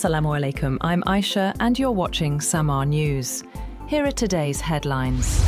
Assalamu alaikum, I'm Aisha and you're watching SAMAA News. Here are today's headlines.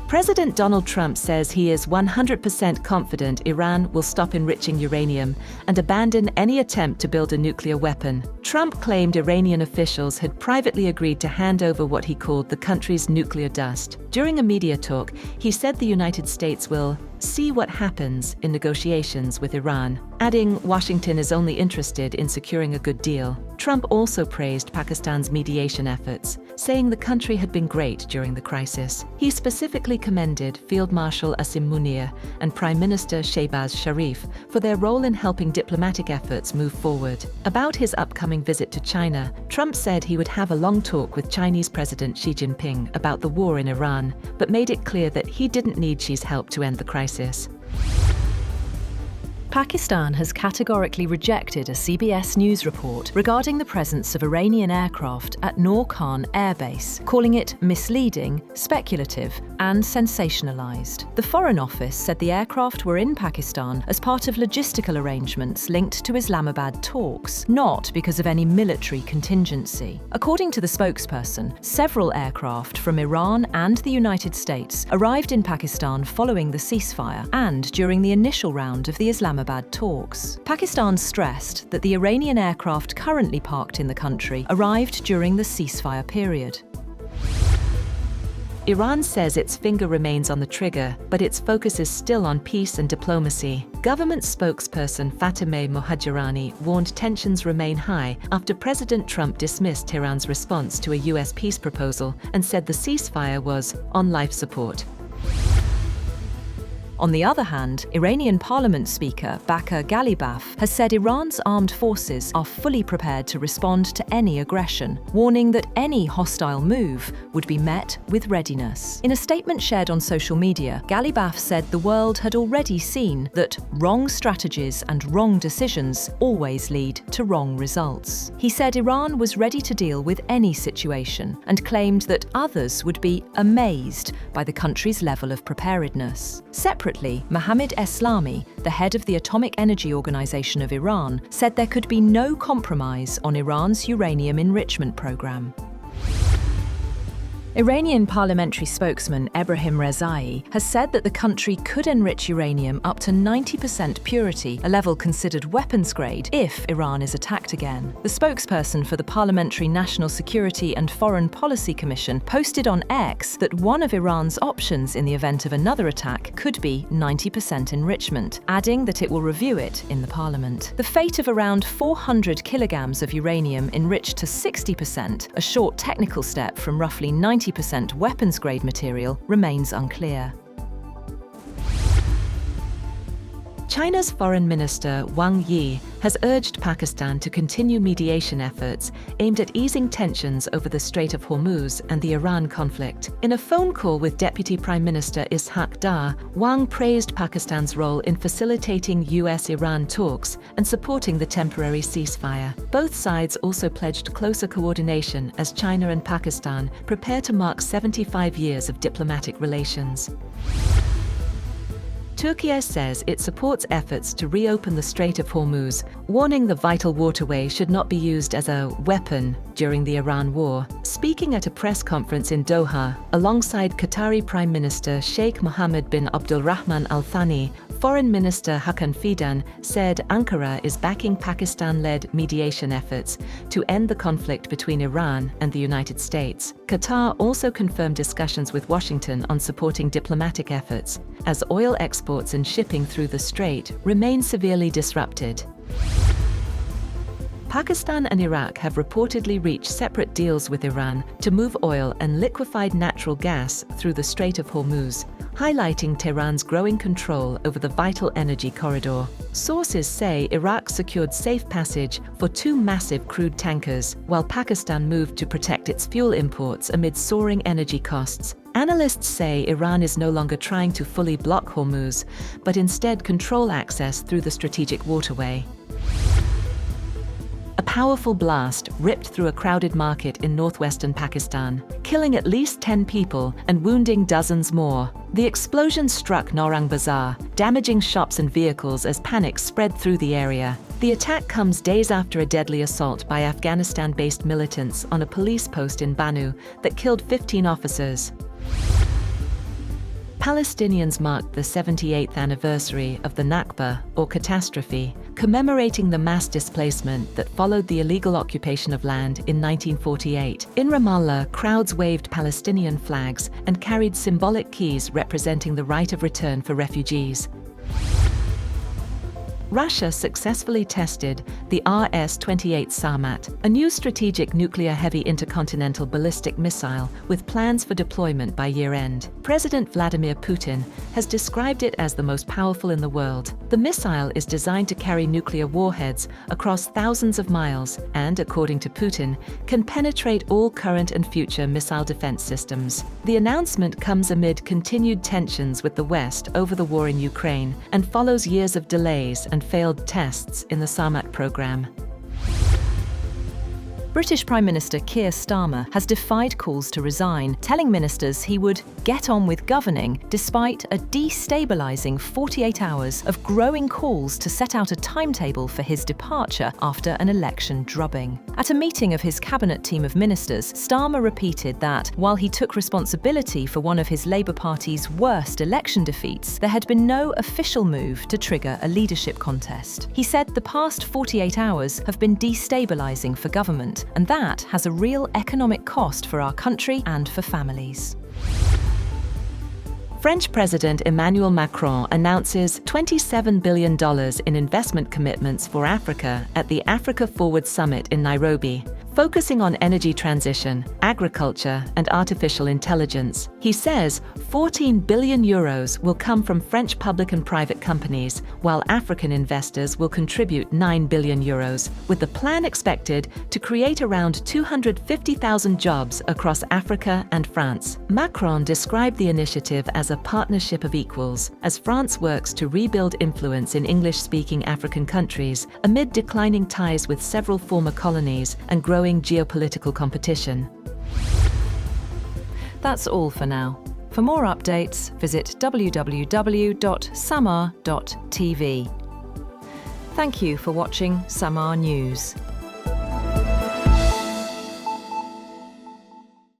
President Donald Trump says he is 100% confident Iran will stop enriching uranium and abandon any attempt to build a nuclear weapon. Trump claimed Iranian officials had privately agreed to hand over what he called the country's nuclear dust. During a media talk, he said the United States will see what happens in negotiations with Iran, adding Washington is only interested in securing a good deal. Trump also praised Pakistan's mediation efforts, saying the country had been great during the crisis. He specifically commended Field Marshal Asim Munir and Prime Minister Shehbaz Sharif for their role in helping diplomatic efforts move forward. About his upcoming visit to China, Trump said he would have a long talk with Chinese President Xi Jinping about the war in Iran, but made it clear that he didn't need Xi's help to end the crisis. Pakistan has categorically rejected a CBS News report regarding the presence of Iranian aircraft at Noor Khan Air Base, calling it misleading, speculative and sensationalized. The Foreign Office said the aircraft were in Pakistan as part of logistical arrangements linked to Islamabad talks, not because of any military contingency. According to the spokesperson, several aircraft from Iran and the United States arrived in Pakistan following the ceasefire and during the initial round of the Islamabad talks. Pakistan stressed that the Iranian aircraft currently parked in the country arrived during the ceasefire period. Iran says its finger remains on the trigger, but its focus is still on peace and diplomacy. Government spokesperson Fatemeh Mohajirani warned tensions remain high after President Trump dismissed Tehran's response to a US peace proposal and said the ceasefire was on life support. On the other hand, Iranian Parliament Speaker Baker Ghalibaf has said Iran's armed forces are fully prepared to respond to any aggression, warning that any hostile move would be met with readiness. In a statement shared on social media, Ghalibaf said the world had already seen that wrong strategies and wrong decisions always lead to wrong results. He said Iran was ready to deal with any situation and claimed that others would be amazed by the country's level of preparedness. Separately, Mohammad Eslami, the head of the Atomic Energy Organization of Iran, said there could be no compromise on Iran's uranium enrichment program. Iranian parliamentary spokesman Ebrahim Rezai has said that the country could enrich uranium up to 90% purity, a level considered weapons grade, if Iran is attacked again. The spokesperson for the Parliamentary National Security and Foreign Policy Commission posted on X that one of Iran's options in the event of another attack could be 90% enrichment, adding that it will review it in the parliament. The fate of around 400 kilograms of uranium enriched to 60%, a short technical step from roughly 90% weapons-grade material, remains unclear. China's Foreign Minister Wang Yi has urged Pakistan to continue mediation efforts aimed at easing tensions over the Strait of Hormuz and the Iran conflict. In a phone call with Deputy Prime Minister Ishaq Dar, Wang praised Pakistan's role in facilitating US-Iran talks and supporting the temporary ceasefire. Both sides also pledged closer coordination as China and Pakistan prepare to mark 75 years of diplomatic relations. Turkey says it supports efforts to reopen the Strait of Hormuz, warning the vital waterway should not be used as a weapon during the Iran war. Speaking at a press conference in Doha, alongside Qatari Prime Minister Sheikh Mohammed bin Abdulrahman Al Thani, Foreign Minister Hakan Fidan said Ankara is backing Pakistan-led mediation efforts to end the conflict between Iran and the United States. Qatar also confirmed discussions with Washington on supporting diplomatic efforts, as oil exports and shipping through the strait remain severely disrupted. Pakistan and Iraq have reportedly reached separate deals with Iran to move oil and liquefied natural gas through the Strait of Hormuz, highlighting Tehran's growing control over the vital energy corridor. Sources say Iraq secured safe passage for 2 massive crude tankers, while Pakistan moved to protect its fuel imports amid soaring energy costs. Analysts say Iran is no longer trying to fully block Hormuz, but instead control access through the strategic waterway. A powerful blast ripped through a crowded market in northwestern Pakistan, killing at least 10 people and wounding dozens more. The explosion struck Naurang Bazaar, damaging shops and vehicles as panic spread through the area. The attack comes days after a deadly assault by Afghanistan-based militants on a police post in Banu that killed 15 officers. Palestinians marked the 78th anniversary of the Nakba, or catastrophe, commemorating the mass displacement that followed the illegal occupation of land in 1948. In Ramallah, crowds waved Palestinian flags and carried symbolic keys representing the right of return for refugees. Russia successfully tested the RS-28 SAMAA, a new strategic nuclear-heavy intercontinental ballistic missile with plans for deployment by year-end. President Vladimir Putin has described it as the most powerful in the world. The missile is designed to carry nuclear warheads across thousands of miles and, according to Putin, can penetrate all current and future missile defense systems. The announcement comes amid continued tensions with the West over the war in Ukraine and follows years of delays and failed tests in the SAMAA program. British Prime Minister Keir Starmer has defied calls to resign, telling ministers he would get on with governing despite a destabilising 48 hours of growing calls to set out a timetable for his departure after an election drubbing. At a meeting of his cabinet team of ministers, Starmer repeated that, while he took responsibility for one of his Labour Party's worst election defeats, there had been no official move to trigger a leadership contest. He said the past 48 hours have been destabilising for government, and that has a real economic cost for our country and for families. French President Emmanuel Macron announces $27 billion in investment commitments for Africa at the Africa Forward Summit in Nairobi, focusing on energy transition, agriculture, and artificial intelligence. He says 14 billion euros will come from French public and private companies, while African investors will contribute 9 billion euros, with the plan expected to create around 250,000 jobs across Africa and France. Macron described the initiative as a partnership of equals, as France works to rebuild influence in English-speaking African countries amid declining ties with several former colonies and growing geopolitical competition. That's all for now. For more updates, visit www.samaa.tv. Thank you for watching SAMAA News.